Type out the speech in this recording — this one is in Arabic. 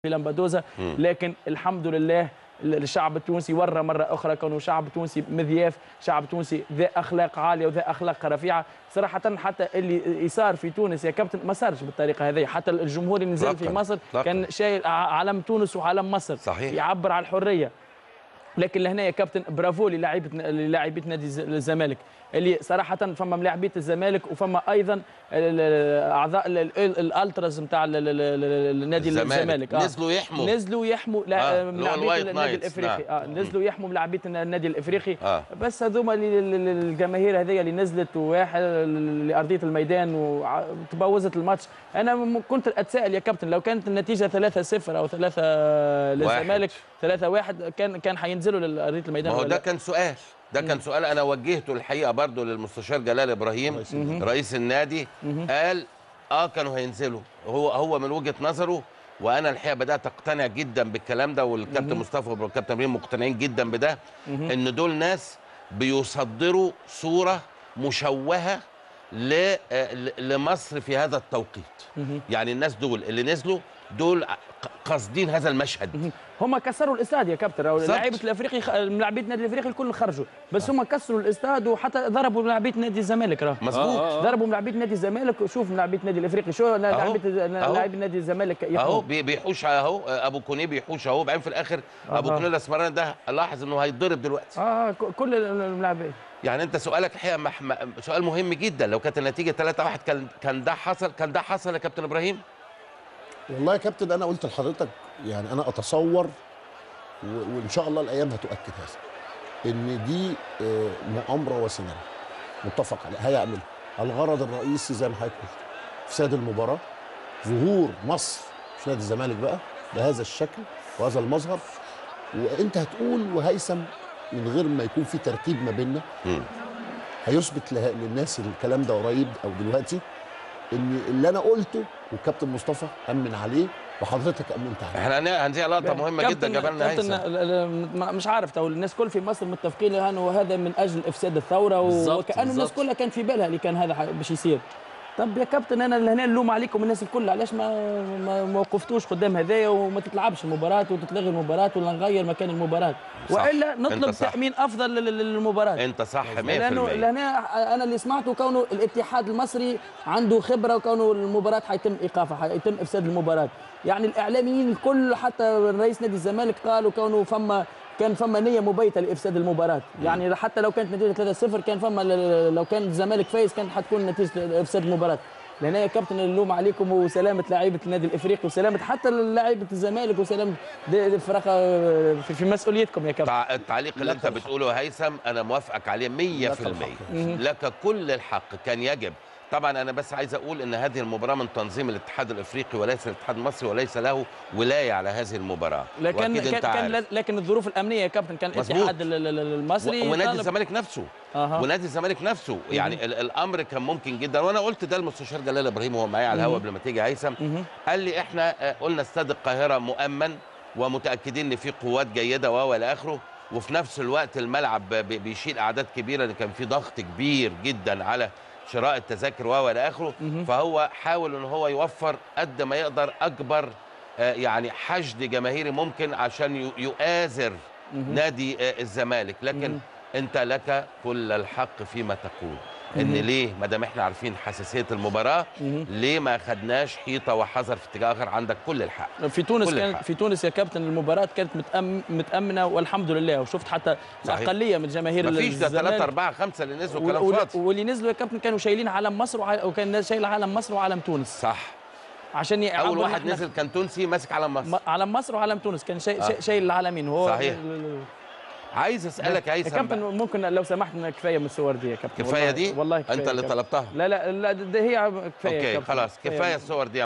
في لامبادوزا، لكن الحمد لله الشعب التونسي ورى مرة أخرى كونه شعب تونسي مذياف، شعب تونسي ذا أخلاق عالية وذا أخلاق رفيعة. صراحة حتى اللي صار في تونس يا كابتن ما صارش بالطريقة هذه، حتى الجمهور اللي نزل في مصر كان شايل علم تونس وعلم مصر، صحيح. يعبر عن الحرية. لكن لهنا يا كابتن برافو للاعبيه نادي الزمالك اللي صراحه فما ملاعبيه الزمالك وفما ايضا اعضاء الالتراز نتاع نادي الزمالك نزلوا يحموا ملاعبيه النادي الافريقي نزلوا يحموا ملاعبيه النادي الافريقي بس هذوما الجماهير هذه اللي نزلت واحد لارضيه الميدان وتبوظت الماتش. انا كنت اتساءل يا كابتن لو كانت النتيجه 3-0 او 3 للزمالك 3-1 كان هينزلوا لارضيه الميدان. ما هو ده كان سؤال، كان سؤال انا وجهته الحقيقه برضو للمستشار جلال ابراهيم رئيس النادي. قال كانوا هينزلوا، هو من وجهه نظره، وانا الحقيقه بدات اقتنع جدا بالكلام ده، والكابتن مصطفى والكابتن ابراهيم مقتنعين جدا بده، ان دول ناس بيصدروا صوره مشوهه لمصر في هذا التوقيت. يعني الناس دول اللي نزلوا دول قاصدين هذا المشهد. هم كسروا الاستاد يا كابتن، لاعيبه الافريقي لاعبيه النادي الافريقي الكل خرجوا، بس هم كسروا الاستاد وحتى ضربوا لاعبيه نادي الزمالك. راه مظبوط ضربوا لاعبيه نادي الزمالك. وشوف لاعبيه النادي الافريقي شو لاعبيه نادي الزمالك اهو بيحوش اهو ابو كونيه بيحوش اهو، بعدين في الاخر ابو كونيه الاسمراني ده لاحظ انه هيتضرب دلوقتي. كل اللاعبين. يعني انت سؤالك الحقيقه سؤال مهم جدا. لو كانت النتيجه 3-1 كان ده حصل يا كابتن ابراهيم؟ والله يا كابتن انا قلت لحضرتك يعني انا اتصور وان شاء الله الايام هتؤكد هذا ان دي مؤامره وسيناريو متفق عليه هيعملها. الغرض الرئيسي زي ما حضرتك قلت افساد المباراه، ظهور مصر مش نادي الزمالك بقى بهذا الشكل وهذا المظهر. وانت هتقول وهيثم من غير ما يكون في ترتيب ما بيننا هيثبت للناس الكلام ده قريب او دلوقتي ان اللي انا قلته والكابتن مصطفى امن عليه وحضرتك امنت عليه. احنا هنذيع لقطه مهمه جدا جبلنا هيثم. مش عارف الناس كل في مصر متفقين وهذا من اجل افساد الثوره، وكأن الناس كلها كان في بالها اللي كان هذا باش يصير. طب يا كابتن انا هنا نلوم عليكم الناس الكل، علاش ما وقفتوش قدام هذايا وما تتلعبش المباراه وتتلغي المباراه ولا نغير مكان المباراه، والا نطلب تامين افضل للمباراه. انت صح 100%. لانه انا اللي سمعته كونه الاتحاد المصري عنده خبره وكونه المباراه حيتم ايقافها، حيتم افساد المباراه. يعني الاعلاميين الكل حتى رئيس نادي الزمالك قالوا كونه كان فما نيه مبيته لافساد المباراه. يعني حتى لو كانت نتيجه 3-0 كان فما لو كان الزمالك فايز كانت حتكون نتيجه افساد المباراه. لهنا يا كابتن اللوم عليكم وسلامه لاعيبه النادي الافريقي وسلامه حتى لاعيبه الزمالك وسلامه الفرقه في مسؤوليتكم يا كابتن. التعليق اللي انت بتقوله هيثم انا موافقك عليه 100%. لك كل الحق. كان يجب طبعا. انا بس عايز اقول ان هذه المباراه من تنظيم الاتحاد الافريقي وليس الاتحاد المصري، وليس له ولايه على هذه المباراه. لكن الظروف الامنيه يا كابتن كان الاتحاد المصري ونادي الزمالك نفسه ونادي الزمالك نفسه. يعني الامر كان ممكن جدا. وانا قلت ده المستشار جلال ابراهيم وهو معايا على الهواء قبل ما تيجي هيثم. قال لي احنا قلنا استاد القاهره مؤمن ومتاكدين ان في قوات جيده والى اخره، وفي نفس الوقت الملعب بيشيل اعداد كبيره لان كان في ضغط كبير جدا على شراء التذاكر والى اخره. فهو حاول ان هو يوفر قد ما يقدر اكبر يعني حشد جماهيري ممكن عشان يؤازر نادي الزمالك. لكن انت لك كل الحق فيما تقول ان ليه ما دام احنا عارفين حساسيه المباراه ليه ما خدناش حيطه وحذر في اتجاه اخر. عندك كل الحق. في تونس يا كابتن المباراه كانت متامنه والحمد لله. وشفت حتى الاقليه من جماهير الزمالك مفيش ده 3 4 5 اللي نزلوا كلام فاضي. واللي نزلوا يا كابتن كانوا شايلين علم مصر وكان الناس شايله علم مصر وعلم تونس. صح. عشان اول واحد نزل كان تونسي ماسك علم مصر. علم مصر وعلم تونس كان شايل العلمين هو. صحيح. عايز اسالك يا هيثم كابتن ممكن لو سمحت كفايه من الصور دي يا كابتن. كفايه دي؟ والله كفايه. انت اللي طلبتها؟ لا ده هي كفايه. اوكي خلاص كفايه الصور دي.